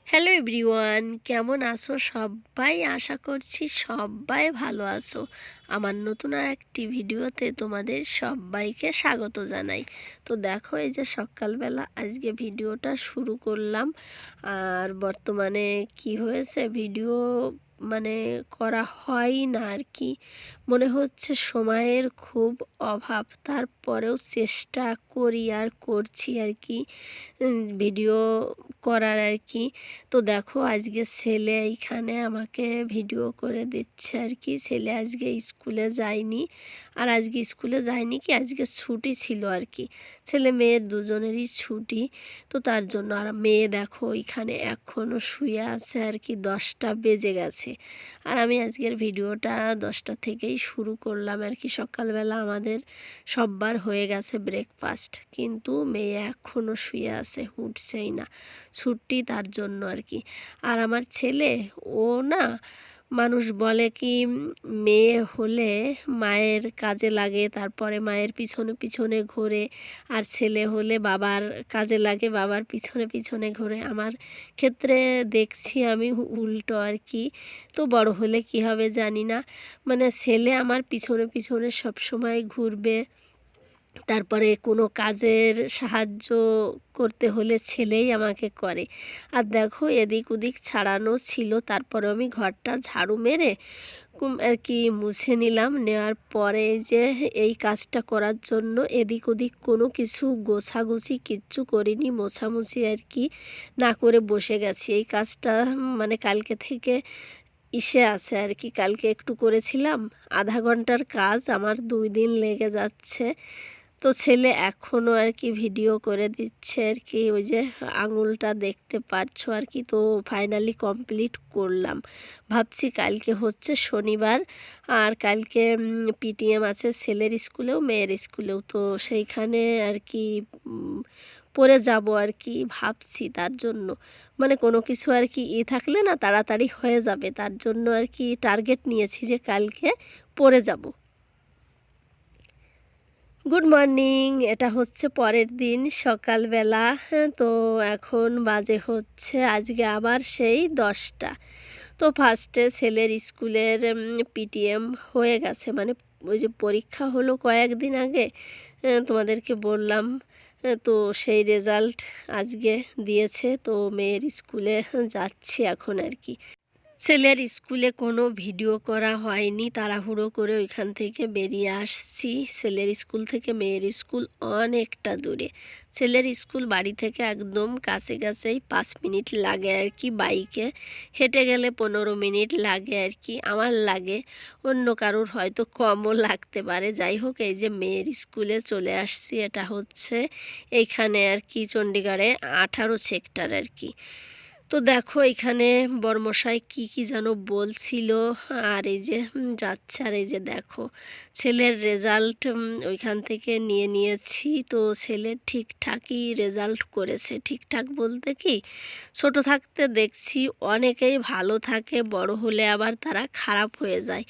Hello everyone, কেমন আছো সবাই? আশা করছি সবাই ভালো আছো। আমার নতুন আর একটি ভিডিওতে তোমাদের সবাইকে স্বাগত জানাই। তো দেখো, এই যে সকালবেলা আজকে ভিডিওটা শুরু করলাম। আর বর্তমানে কি হয়েছে, ভিডিও মানে করা হয় না আর কি। মনে হচ্ছে সময়ের খুব অভাব, তারপরেও চেষ্টা করি আর করছি আর কি ভিডিও করার আর কি। তো দেখো, আজকে ছেলে এইখানে আমাকে ভিডিও করে দিচ্ছে আর কি। ছেলে আজকে স্কুলে যায়নি, আর আজকে স্কুলে যায়নি কি, আজকে ছুটি ছিল আর কি। ছেলে মেয়ের দুজনেরই ছুটি, তো তার জন্য। আর মেয়ে দেখো এখানে এখনও শুয়ে আছে আর কি, 10টা বেজে গেছে। আর আমি আজকের ভিডিওটা 10টা থেকেই শুরু করলাম আর কি। সকালবেলা আমাদের সববার হয়ে গেছে ব্রেকফাস্ট, কিন্তু মেয়ে এখনও শুয়ে আছে, উঠছেই না। ছুটি তার জন্য আর কি। আর আমার ছেলে, ও না, মানুষ বলে কি মেয়ে হলে মায়ের কাজে লাগে, তারপরে মায়ের পিছনে পিছনে ঘোরে। আর ছেলে হলে বাবার কাজে লাগে, বাবার পিছনে পিছনে ঘোরে। আমার ক্ষেত্রে দেখছি আমি উল্টো আর কি। তো বড় হলে কি হবে জানি না, মানে ছেলে আমার পিছনে পিছনে সব সময় ঘুরবে। তারপরে কোনো কাজের সাহায্য করতে হলে ছেলেই আমাকে করে। আর দেখো, এদিক ওদিক ছাড়ানো ছিল, তারপরে আমি ঘরটা ঝাড়ু মেরে আর কি মুছে নিলাম। নেওয়ার পরে যে এই কাজটা করার জন্য এদিক ওদিক কোনো কিছু গোছাগুছি কিচ্ছু করিনি, মোছামুছি আর কি না করে বসে গেছি। এই কাজটা মানে কালকে থেকে আছে আর কি। কালকে একটু করেছিলাম, আধা ঘন্টার কাজ, আমার 2 দিন লেগে যাচ্ছে। তো ছেলে এখনও আর কি ভিডিও করে দিচ্ছে আর কি, ওই যে আঙুলটা দেখতে পাচ্ছো আর কি। তো ফাইনালি কমপ্লিট করলাম। ভাবছি কালকে হচ্ছে শনিবার, আর কালকে পিটিএম আছে ছেলের স্কুলেও মেয়ের স্কুলেও, তো সেইখানে আর কি পড়ে যাব আর কি ভাবছি। তার জন্য মানে কোনো কিছু আর কি থাকলে না তাড়াতাড়ি হয়ে যাবে, তার জন্য আর কি টার্গেট নিয়েছি যে কালকে পড়ে যাব। গুড মর্নিং, এটা হচ্ছে পরের দিন সকালবেলা। হ্যাঁ, তো এখন বাজে হচ্ছে আজকে আবার সেই 10টা। তো ফার্স্টে ছেলের স্কুলের পিটিএম হয়ে গেছে, মানে ওই যে পরীক্ষা হলো কয়েকদিন আগে, তোমাদেরকে বললাম। তো সেই রেজাল্ট আজকে দিয়েছে, তো মেয়ের স্কুলে যাচ্ছি এখন আর কি। ছেলের স্কুলে কোনো ভিডিও করা হয়নি, তাড়াহুড়ো করে ওইখান থেকে বেরিয়ে আসছি। ছেলের স্কুল থেকে মেয়ের স্কুল অনেকটা দূরে। ছেলের স্কুল বাড়ি থেকে একদম কাছে কাছেই, 5 মিনিট লাগে আর কি বাইকে। হেঁটে গেলে 15 মিনিট লাগে আর কি, আমার লাগে। অন্য কারোর হয়তো কমও লাগতে পারে। যাই হোক, এই যে মেয়ের স্কুলে চলে আসছি। এটা হচ্ছে এইখানে আর কি চণ্ডীগড়ে 18 সেক্টর আর কি। তো দেখো এখানে বর্মশাই কি কি যেন বলছিল, আর এই যে যাচ্ছে। আর এই যে দেখো, ছেলের রেজাল্ট ওইখান থেকে নিয়ে নিয়েছি। তো ছেলের ঠিকঠাকই রেজাল্ট করেছে। ঠিকঠাক বলতে কি, ছোট থাকতে দেখছি অনেকেই ভালো থাকে, বড় হলে আবার তারা খারাপ হয়ে যায়।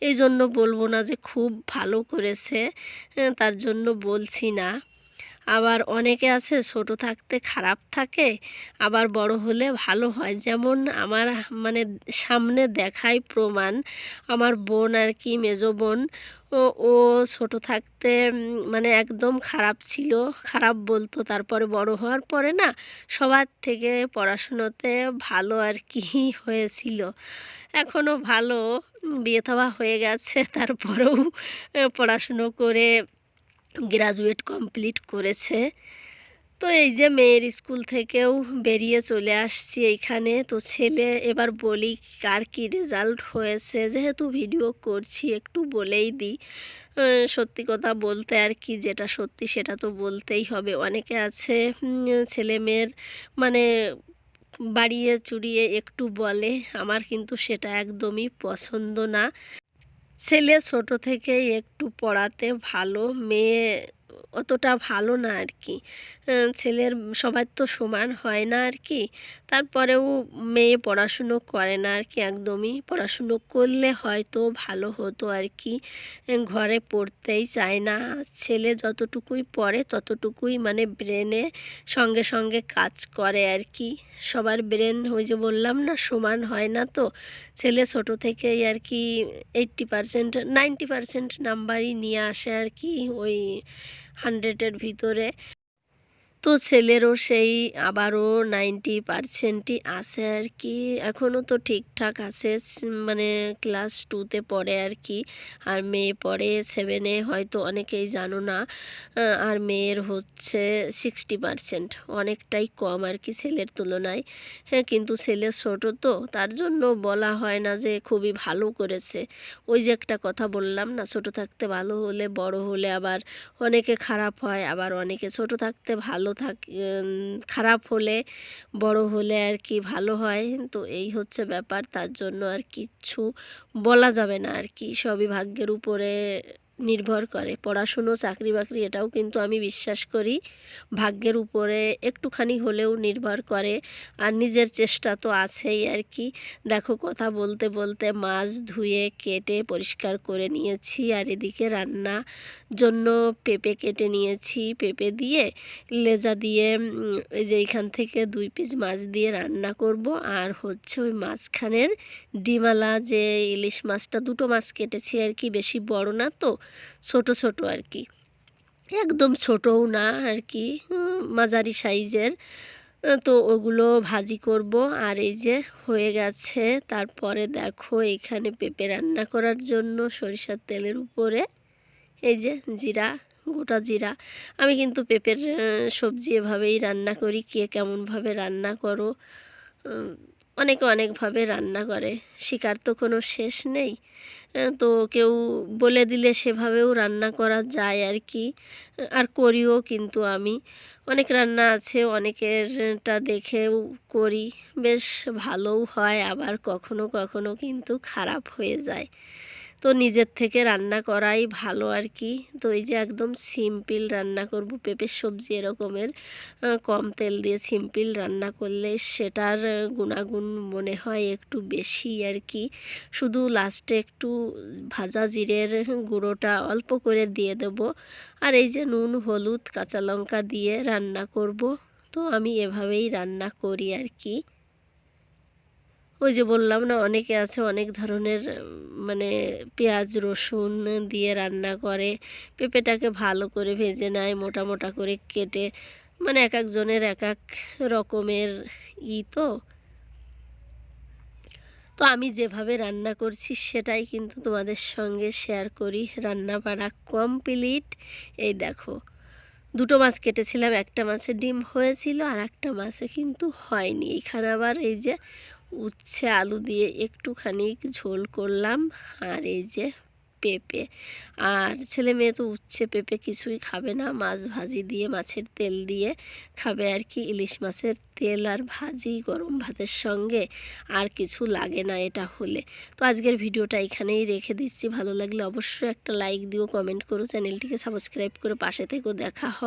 এই জন্য বলবো না যে খুব ভালো করেছে, তার জন্য বলছি না। আবার অনেকে আছে ছোট থাকতে খারাপ থাকে, আবার বড় হলে ভালো হয়। যেমন আমার মানে সামনে দেখাই প্রমাণ। আমার বোন আর কি, মেজো বোন, ও ও ছোট থাকতে মানে একদম খারাপ ছিল, খারাপ বলতো। তারপরে বড় হওয়ার পরে না সবার থেকে পড়াশুনোতে ভালো আর কি হয়েছিল। এখনও ভালো, বিয়ে থাওয়া হয়ে গেছে, তারপরেও পড়াশুনো করে গ্রাজুয়েট কমপ্লিট করেছে। তো এই যে মেয়ের স্কুল থেকেও বেরিয়ে চলে আসছি এইখানে। তো ছেলে, এবার বলি কার কি রেজাল্ট হয়েছে, যেহেতু ভিডিও করছি একটু বলেই দিই। সত্যি কথা বলতে আর কি, যেটা সত্যি সেটা তো বলতেই হবে। অনেকে আছে ছেলে মেয়ের মানে বাড়িয়ে চুরিয়ে একটু বলে, আমার কিন্তু সেটা একদমই পছন্দ না। ছেলে ছোট থেকেই একটু পড়াতে ভালো, মেয়ে অতটা ভালো না আর কি। ছেলের সবার তো সমান হয় না আর কি। তারপরেও মেয়ে পড়াশুনো করে না আর কি, একদমই। পড়াশুনো করলে হয়তো ভালো হতো আর কি, ঘরে পড়তেই চায় না। ছেলে যতটুকুই পড়ে ততটুকুই মানে ব্রেনে সঙ্গে সঙ্গে কাজ করে আর কি। সবার ব্রেন ওই যে বললাম না সমান হয় না, তো ছেলে ছোট থেকেই আর কি 80% 90% নাম্বারই নিয়ে আসে আর কি, ওই 100-এর ভিতরে। তো ছেলেরও সেই আবারও 90%ই আছে আর কি। এখনও তো ঠিকঠাক আছে, মানে ক্লাস 2তে পড়ে আর কি। আর মেয়ে পড়ে 7-এ, হয়তো অনেকেই জানো না। আর মেয়ের হচ্ছে 60%, অনেকটাই কম আর কি ছেলের তুলনায়। হ্যাঁ, কিন্তু ছেলে ছোট, তো তার জন্য বলা হয় না যে খুবই ভালো করেছে। ওই যে একটা কথা বললাম না, ছোট থাকতে ভালো হলে বড় হলে আবার অনেকে খারাপ হয়, আবার অনেকে ছোট থাকতে ভালো খারাপ হলে বড় হলে আর কি ভালো হয়। তো এই হচ্ছে ব্যাপার, তার জন্য আর কিচ্ছু বলা যাবে না আর কি। সবই ভাগ্যের উপরে নির্ভর করে। পড়াশুনো, চাকরি বাকরি, এটাও কিন্তু আমি বিশ্বাস করি ভাগ্যের উপরে একটুখানি হলেও নির্ভর করে। আর নিজের চেষ্টা তো আছেই আর কি। দেখো, কথা বলতে বলতে মাছ ধুয়ে কেটে পরিষ্কার করে নিয়েছি, আর এদিকে রান্না জন্য পেঁপে কেটে নিয়েছি। পেঁপে দিয়ে লেজা দিয়ে এই যে এইখান থেকে 2 পিস মাছ দিয়ে রান্না করব। আর হচ্ছে ওই মাঝখানের ডিমালা যে ইলিশ মাছটা, 2টো মাছ কেটেছি আর কি, বেশি বড় না, তো ছোট ছোট আর কি, একদম ছোটও না আর কি, মাঝারি সাইজের। তো ওগুলো ভাজি করব। আর এই যে হয়ে গেছে। তারপরে দেখো, এখানে পেঁপে রান্না করার জন্য সরিষার তেলের উপরে এই যে জিরা, গোটা জিরা। আমি কিন্তু পেঁপের সবজি এভাবেই রান্না করি। কে কেমনভাবে রান্না করো? অনেকে অনেকভাবে রান্না করে, শিকার তো কোনো শেষ নেই। তো কেউ বলে দিলে সেভাবেও রান্না করা যায় আর কি। আর করিও কিন্তু আমি। অনেক রান্না আছে অনেকেরটা দেখেও করি, বেশ ভালোও হয়, আবার কখনো কখনো কিন্তু খারাপ হয়ে যায়। তো নিজের থেকে রান্না করাই ভালো আর কি। তো এই যে একদম সিম্পল রান্না করব পেঁপের সবজি, এরকমের কম তেল দিয়ে সিম্পল রান্না করলে সেটার গুণাগুণ মনে হয় একটু বেশি আর কি। শুধু লাস্টে একটু ভাজা জিরের গুঁড়োটা অল্প করে দিয়ে দেব। আর এই যে নুন, হলুদ, কাঁচা লঙ্কা দিয়ে রান্না করব। তো আমি এভাবেই রান্না করি আর কি। ওই যে বললাম না, অনেকে আছে অনেক ধরনের মানে পেঁয়াজ রসুন দিয়ে রান্না করে, পেঁপেটাকে ভালো করে ভেজে নেয়, মোটা মোটা করে কেটে, মানে এক একজনের এক এক রকমের তো তো আমি যেভাবে রান্না করছি সেটাই কিন্তু তোমাদের সঙ্গে শেয়ার করি। রান্না বাড়া কমপ্লিট। এই দেখো, 2টো মাছ কেটেছিলাম, একটা মাছে ডিম হয়েছিল আর একটা মাছে কিন্তু হয়নি। এখানে আবার এই যে উচ্ছে আলু দিয়ে একটুখানি ঝোল করলাম। আর এই যে পেঁপে, আর ছেলে মেয়ে তো উচ্ছে পেঁপে কিছুই খাবে না, মাছ ভাজি দিয়ে মাছের তেল দিয়ে খাবে আর কি। ইলিশ মাছের তেল আর ভাজি গরম ভাতের সঙ্গে আর কিছু লাগে না এটা হলে। তো আজকের ভিডিওটা এখানেই রেখে দিচ্ছি। ভালো লাগলে অবশ্যই একটা লাইক দিও, কমেন্ট করো, চ্যানেলটিকে সাবস্ক্রাইব করে পাশে থেকেও। দেখা হবে